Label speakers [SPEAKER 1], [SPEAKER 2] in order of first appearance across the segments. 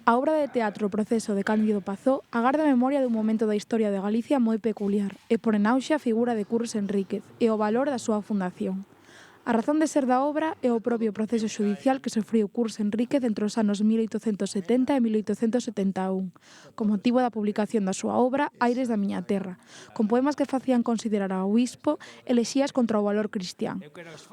[SPEAKER 1] A obra de teatro O proceso de Cándido Pazó agarda a memoria dun momento da historia de Galicia moi peculiar e pon en auxe a figura de Curros Enríquez e o valor da súa fundación. A razón de ser da obra é o propio proceso xudicial que sofriu Curros Enríquez entre os anos 1870 e 1871, con motivo da publicación da súa obra Aires da miña terra, con poemas que facían considerar ao obispo elexías contra o valor cristián.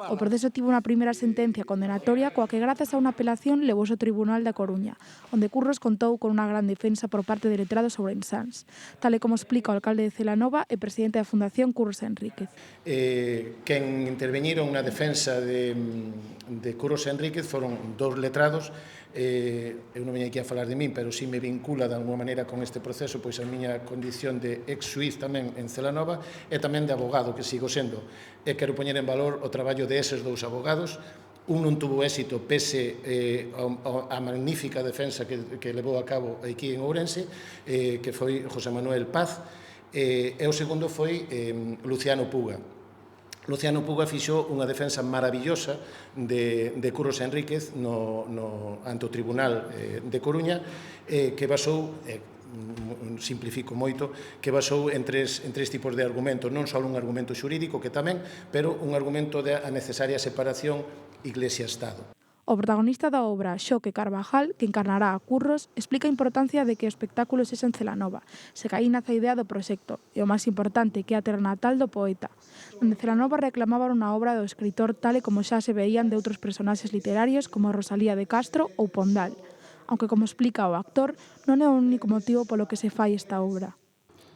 [SPEAKER 1] O proceso tivo unha primeira sentencia condenatoria coa que grazas a unha apelación levouse ao Tribunal da Coruña, onde Curros contou con unha gran defensa por parte de letrados ourensáns, tal e como explica o alcalde de Celanova e presidente da Fundación Curros Enríquez.
[SPEAKER 2] Quen interveniron na defensa de Curros Enríquez foron dous letrados. Eu non veño aquí a falar de min, pero si me vincula de alguma maneira con este proceso, pois a miña condición de ex-xuiz tamén en Celanova e tamén de abogado, que sigo sendo. E quero poñer en valor o traballo de eses dous abogados. Un non tuvo éxito pese a magnífica defensa que levou a cabo aquí en Ourense, que foi José Manuel Paz, e o segundo foi Luciano Puga. Luciano Puga fixo unha defensa maravillosa de Curros Enríquez ante o Tribunal de Coruña, que basou, simplifico moito, que basou en tres tipos de argumentos, non só un argumento xurídico, que tamén, pero un argumento da necesaria separación Iglesia-Estado.
[SPEAKER 1] O protagonista da obra, Xoque Carvajal, que encarnará a Curros, explica a importancia de que o espectáculo sexa en Celanova, se que aí nace a idea do proxecto, e o máis importante, que é a terra natal do poeta, onde Celanova reclamaban unha obra do escritor tal e como xa se veían de outros personaxes literarios como Rosalía de Castro ou Pondal, aunque, como explica o actor, non é o único motivo polo que se fai esta obra.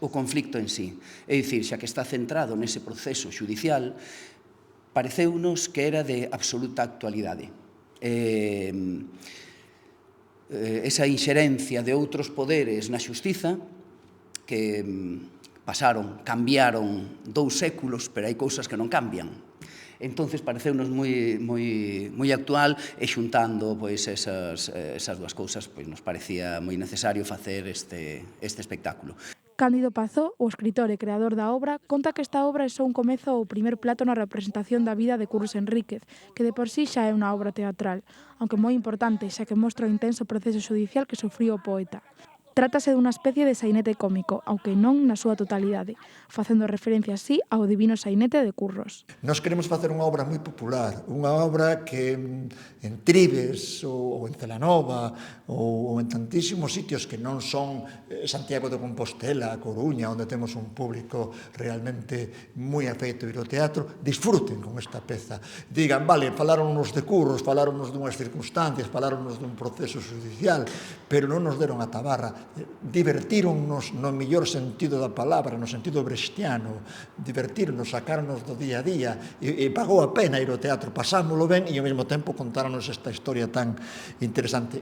[SPEAKER 3] O conflicto en sí, é dicir, xa que está centrado nese proceso xudicial, pareceunos que era de absoluta actualidade. Esa inxerencia de outros poderes na xustiza que cambiaron 2 séculos, pero hai cousas que non cambian. Entonces pareceunos moi actual e xuntando esas dúas cousas nos parecía moi necesario facer este espectáculo.
[SPEAKER 1] Cándido Pazó, o escritor e creador da obra, conta que esta obra é só un comezo ou primer plato na representación da vida de Curros Enríquez, que de por sí xa é unha obra teatral, aunque moi importante xa que mostra o intenso proceso xudicial que sufriu o poeta. Trátase dunha especie de sainete cómico, aunque non na súa totalidade, facendo referencia así ao divino sainete de Curros.
[SPEAKER 4] Nós queremos facer unha obra moi popular, unha obra que en Tribes ou en Celanova ou en tantísimos sitios que non son Santiago de Compostela, a Coruña, onde temos un público realmente moi afeito a ir ao teatro, disfruten con esta peza. Digan, vale, faláronnos de Curros, faláronnos dunhas circunstancias, faláronnos dun proceso judicial, pero non nos deron a tabarra. Divertíronnos no mellor sentido da palabra, no sentido brechtiano, divertíronnos, sacaronnos do día a día e pagou a pena ir ao teatro, pasámoslo ben e ao mesmo tempo contáronos esta historia tan interesante.